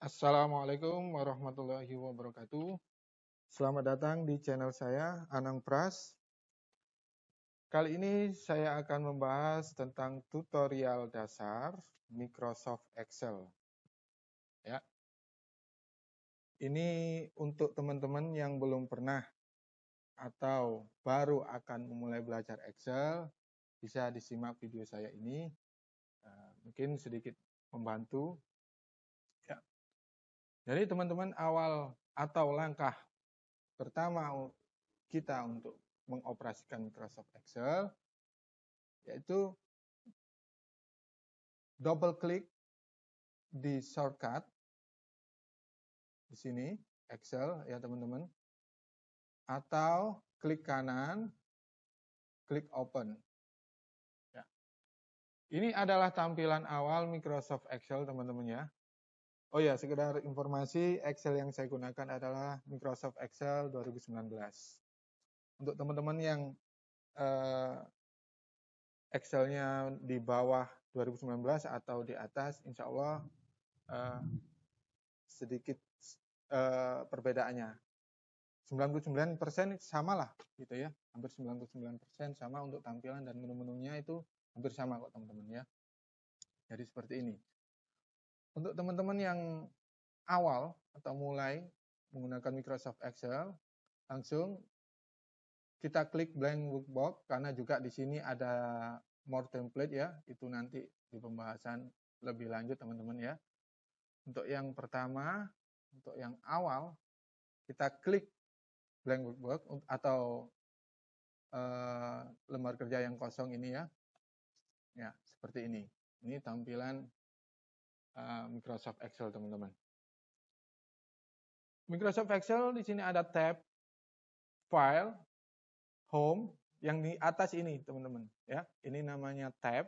Assalamualaikum warahmatullahi wabarakatuh. Selamat datang di channel saya, Anang Pras. Kali ini saya akan membahas tentang tutorial dasar Microsoft Excel. Ya. Ini untuk teman-teman yang belum pernah atau baru akan memulai belajar Excel, bisa disimak video saya ini. Mungkin sedikit membantu. Ya. Jadi teman-teman, awal atau langkah pertama kita untuk mengoperasikan Microsoft Excel yaitu double klik di shortcut di sini Excel ya teman-teman, atau klik kanan, klik open. Ya. Ini adalah tampilan awal Microsoft Excel teman-teman ya. Oh ya, sekedar informasi, Excel yang saya gunakan adalah Microsoft Excel 2019. Untuk teman-teman yang Excel-nya di bawah 2019 atau di atas, insya Allah sedikit perbedaannya. 99% sama lah gitu ya. Hampir 99% sama untuk tampilan dan menu-menunya itu hampir sama kok teman-teman ya. Jadi seperti ini. Untuk teman-teman yang awal atau mulai menggunakan Microsoft Excel, langsung kita klik blank workbook karena juga di sini ada more template ya. Itu nanti di pembahasan lebih lanjut teman-teman ya. Untuk yang pertama, untuk yang awal, kita klik blank workbook atau lembar kerja yang kosong ini ya. Ya, seperti ini. Ini tampilan Microsoft Excel, teman-teman. Microsoft Excel di sini ada tab File, Home, yang di atas ini, teman-teman. Ya, ini namanya tab.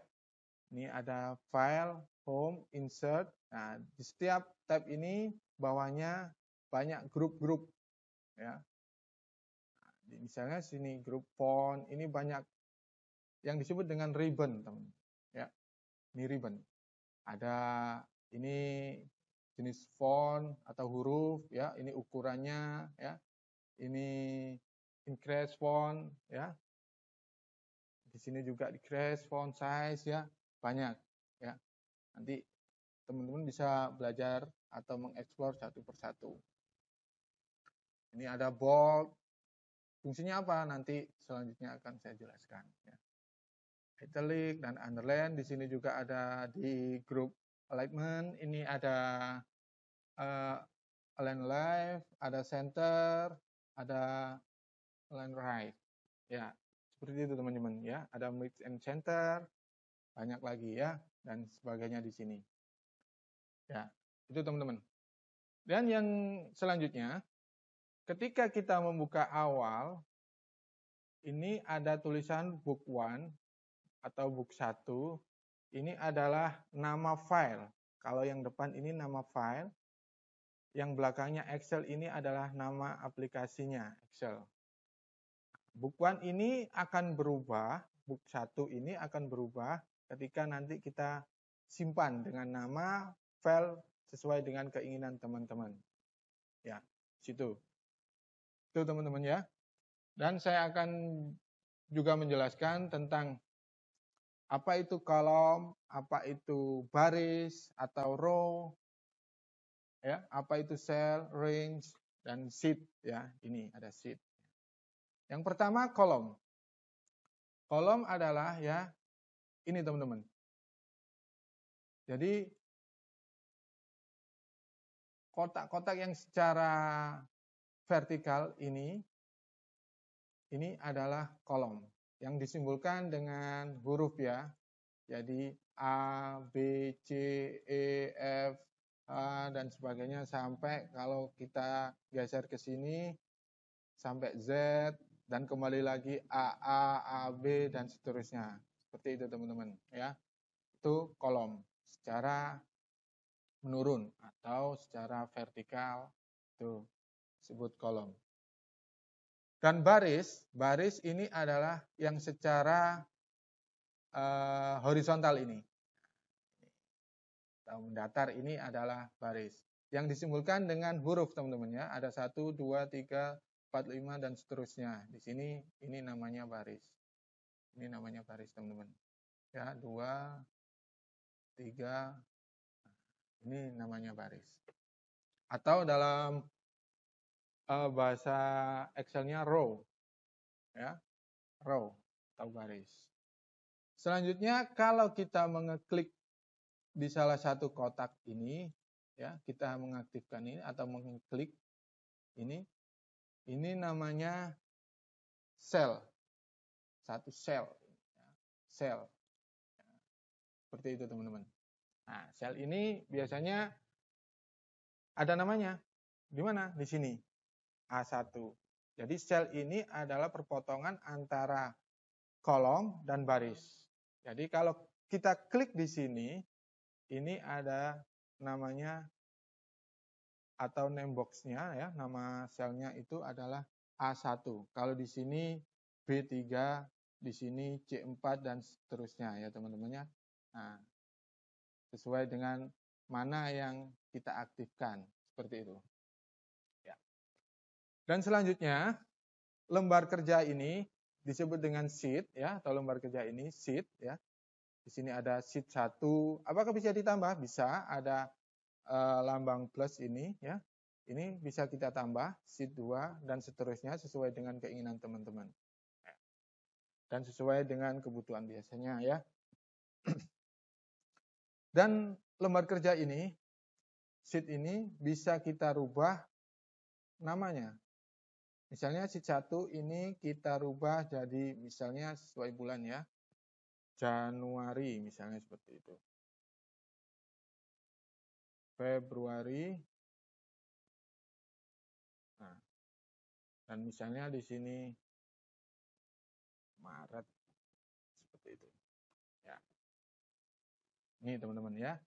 Ini ada File, Home, Insert. Nah, di setiap tab ini bawahnya banyak grup-grup. Ya, misalnya sini grup font, ini banyak yang disebut dengan ribbon, teman-teman. Ya, ini ribbon. Ada ini jenis font atau huruf, ya. Ini ukurannya, ya. Ini increase font, ya. Di sini juga decrease font size, ya. Banyak, ya. Nanti teman-teman bisa belajar atau mengeksplor satu persatu. Ini ada bold. Fungsinya apa? Nanti selanjutnya akan saya jelaskan. Ya. Italic dan underline. Di sini juga ada di grup alignment. Ini ada align left, ada center, ada align right. Ya, seperti itu teman-teman ya. Ada mix and center, banyak lagi ya, dan sebagainya di sini. Ya, itu teman-teman. Dan yang selanjutnya, ketika kita membuka awal, ini ada tulisan book 1 atau book 1, ini adalah nama file. Kalau yang depan ini nama file, yang belakangnya Excel ini adalah nama aplikasinya Excel. Book 1 ini akan berubah, book 1 ini akan berubah ketika nanti kita simpan dengan nama file sesuai dengan keinginan teman-teman. Ya, situ. Itu teman-teman ya. Dan saya akan juga menjelaskan tentang apa itu kolom, apa itu baris atau row, ya, apa itu cell, range, dan sheet ya. Ini ada sheet. Yang pertama kolom. Kolom adalah ya ini teman-teman. Jadi kotak-kotak yang secara vertikal ini adalah kolom yang disimbolkan dengan huruf ya. Jadi A, B, C, E, F, A, dan sebagainya sampai kalau kita geser ke sini sampai Z dan kembali lagi A, B, dan seterusnya. Seperti itu teman-teman ya. Itu kolom secara menurun atau secara vertikal itu disebut kolom. Dan baris ini adalah yang secara horizontal ini. Atau mendatar ini adalah baris. yang disimbolkan dengan huruf, teman-teman ya. Ada 1, 2, 3, 4, 5 dan seterusnya. Di sini ini namanya baris. Ini namanya baris, teman-teman. Ya, 2, 3, ini namanya baris. Atau dalam bahasa Excel-nya row. Ya, row atau baris. Selanjutnya kalau kita mengeklik di salah satu kotak ini, ya, kita mengaktifkan ini atau mengklik ini namanya sel. Satu sel. Sel. Seperti itu, teman-teman. Nah, sel ini biasanya ada namanya. Di mana? Di sini. A1. Jadi sel ini adalah perpotongan antara kolom dan baris. Jadi kalau kita klik di sini, ini ada namanya atau name box-nya ya, nama selnya itu adalah A1. Kalau di sini B3, di sini C4 dan seterusnya ya, teman-teman ya. Nah, sesuai dengan mana yang kita aktifkan, seperti itu. Ya. Dan selanjutnya, lembar kerja ini disebut dengan sheet ya, atau lembar kerja ini sheet ya. Di sini ada sheet 1. Apakah bisa ditambah? Bisa, ada lambang plus ini ya. Ini bisa kita tambah sheet 2 dan seterusnya sesuai dengan keinginan teman-teman. Dan sesuai dengan kebutuhan biasanya ya. Dan lembar kerja ini, sheet ini bisa kita rubah namanya. Misalnya sheet 1 ini kita rubah jadi misalnya sesuai bulan ya. Januari misalnya seperti itu. Februari. Nah, dan misalnya di sini Maret seperti itu. Ya. Ini teman-teman ya.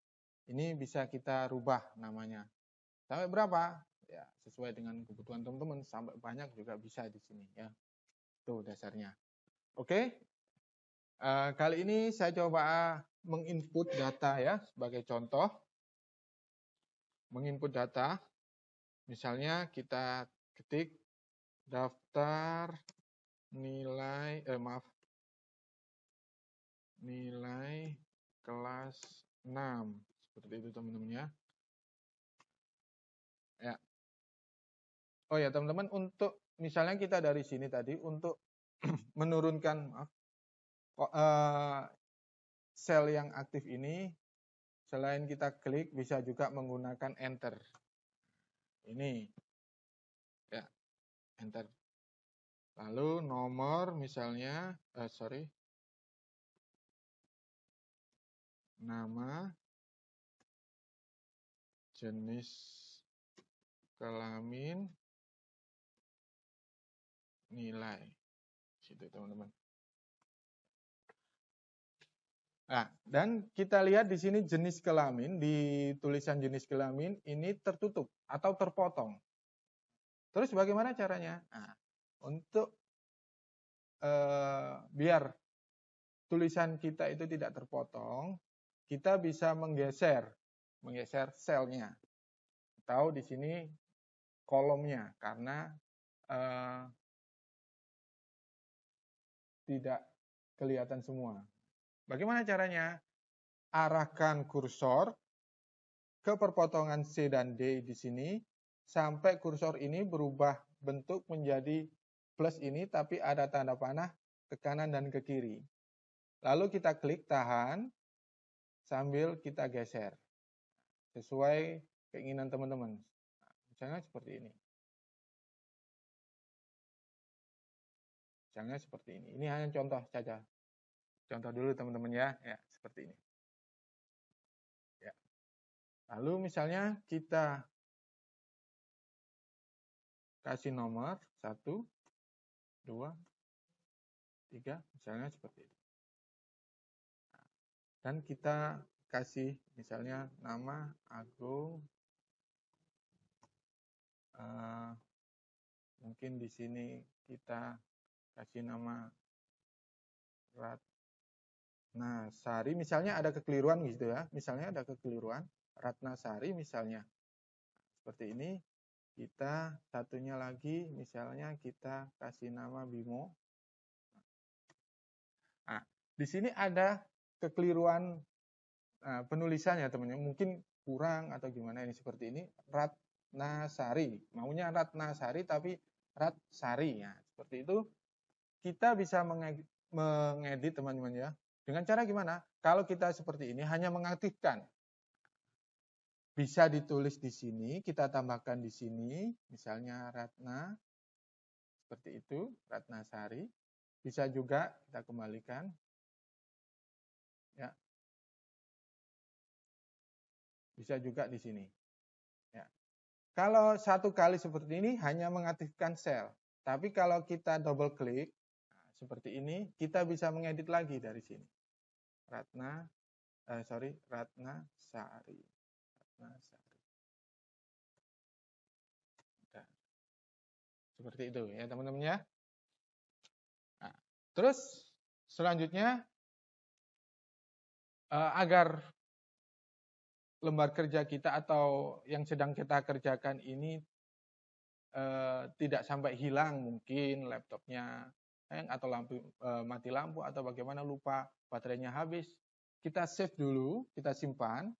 Ini bisa kita rubah namanya. Sampai berapa? Ya, sesuai dengan kebutuhan teman-teman. Sampai banyak juga bisa di sini ya. Itu dasarnya. Oke. Kali ini saya coba menginput data ya sebagai contoh. Menginput data. Misalnya kita ketik daftar nilai nilai kelas 6 seperti itu, teman-teman ya. Ya. Oh ya, teman-teman, untuk misalnya kita dari sini tadi untuk menurunkan sel yang aktif ini, selain kita klik bisa juga menggunakan enter. Ini ya, enter. Lalu nomor misalnya nama, jenis kelamin, nilai. Situ, teman-teman. Nah, dan kita lihat di sini jenis kelamin, di tulisan jenis kelamin ini tertutup atau terpotong. Terus bagaimana caranya? Nah, untuk biar tulisan kita itu tidak terpotong, kita bisa menggeser selnya. Atau di sini kolomnya, karena tidak kelihatan semua. Bagaimana caranya? Arahkan kursor ke perpotongan C dan D di sini, sampai kursor ini berubah bentuk menjadi plus ini, tapi ada tanda panah ke kanan dan ke kiri. Lalu kita klik tahan, sambil kita geser. Sesuai keinginan teman-teman. Misalnya seperti ini. Misalnya seperti ini. Ini hanya contoh saja. Contoh dulu teman-teman ya. Ya, seperti ini. Ya. Lalu misalnya kita kasih nomor 1, 2, 3, misalnya seperti ini. Dan kita kasih misalnya nama Agung. Mungkin di sini kita kasih nama Ratnasari. Misalnya ada kekeliruan gitu ya. Misalnya ada kekeliruan Ratnasari misalnya. seperti ini. Kita satunya lagi, misalnya kita kasih nama Bimo. Nah, di sini ada kekeliruan penulisannya teman-teman. Mungkin kurang atau gimana ini seperti ini. Ratnasari. Maunya Ratnasari tapi Ratsari. Ya, seperti itu. Kita bisa mengedit teman-teman ya. Dengan cara gimana? Kalau kita seperti ini hanya mengaktifkan. Bisa ditulis di sini, kita tambahkan di sini, misalnya Ratna, seperti itu, Ratnasari. Bisa juga kita kembalikan. Ya. Bisa juga di sini. Ya. Kalau satu kali seperti ini hanya mengaktifkan sel. Tapi kalau kita double klik, seperti ini, kita bisa mengedit lagi dari sini. Ratnasari. Ratnasari. Seperti itu ya teman-teman ya. Nah, terus selanjutnya agar lembar kerja kita atau yang sedang kita kerjakan ini tidak sampai hilang, mungkin laptopnya hang atau mati lampu atau bagaimana lupa baterainya habis, kita save dulu, kita simpan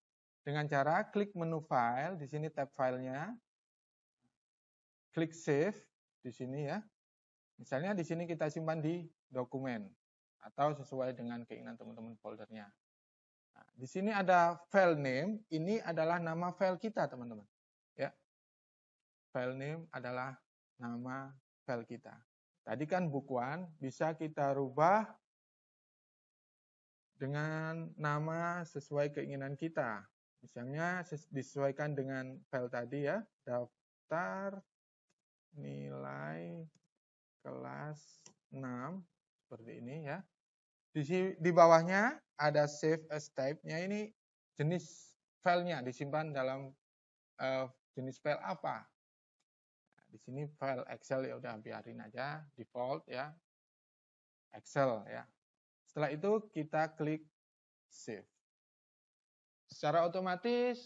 dengan cara klik menu file, di sini tab filenya, klik save di sini ya. Misalnya di sini kita simpan di dokumen atau sesuai dengan keinginan teman-teman foldernya. Nah, di sini ada file name, ini adalah nama file kita teman-teman. Ya, file name adalah nama file kita. Tadi kan book one, bisa kita rubah dengan nama sesuai keinginan kita. Misalnya disesuaikan dengan file tadi ya, daftar nilai kelas 6 seperti ini ya. Di bawahnya ada save as type-nya, ini jenis filenya disimpan dalam jenis file apa. Nah, di sini file Excel, ya udah biarin aja default ya. Excel ya. Setelah itu kita klik save. Secara otomatis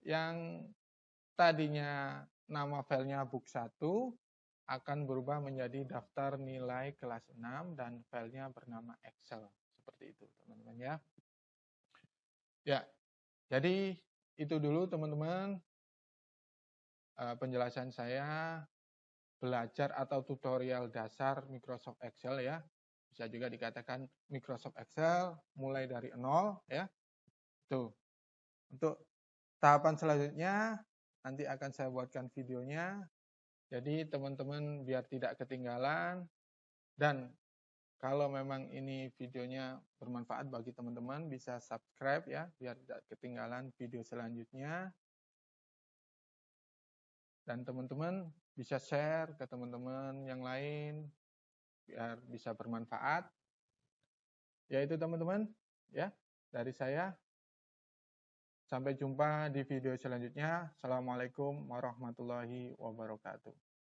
yang tadinya nama filenya book 1 akan berubah menjadi daftar nilai kelas 6 dan filenya bernama Excel. Seperti itu teman-teman ya. Ya, jadi itu dulu teman-teman penjelasan saya belajar atau tutorial dasar Microsoft Excel ya. Bisa juga dikatakan Microsoft Excel mulai dari nol ya. Tuh. Untuk tahapan selanjutnya nanti akan saya buatkan videonya. Jadi teman-teman biar tidak ketinggalan, dan kalau memang ini videonya bermanfaat bagi teman-teman bisa subscribe ya biar tidak ketinggalan video selanjutnya. Dan teman-teman bisa share ke teman-teman yang lain biar bisa bermanfaat. Ya itu teman-teman ya dari saya. Sampai jumpa di video selanjutnya. Assalamualaikum warahmatullahi wabarakatuh.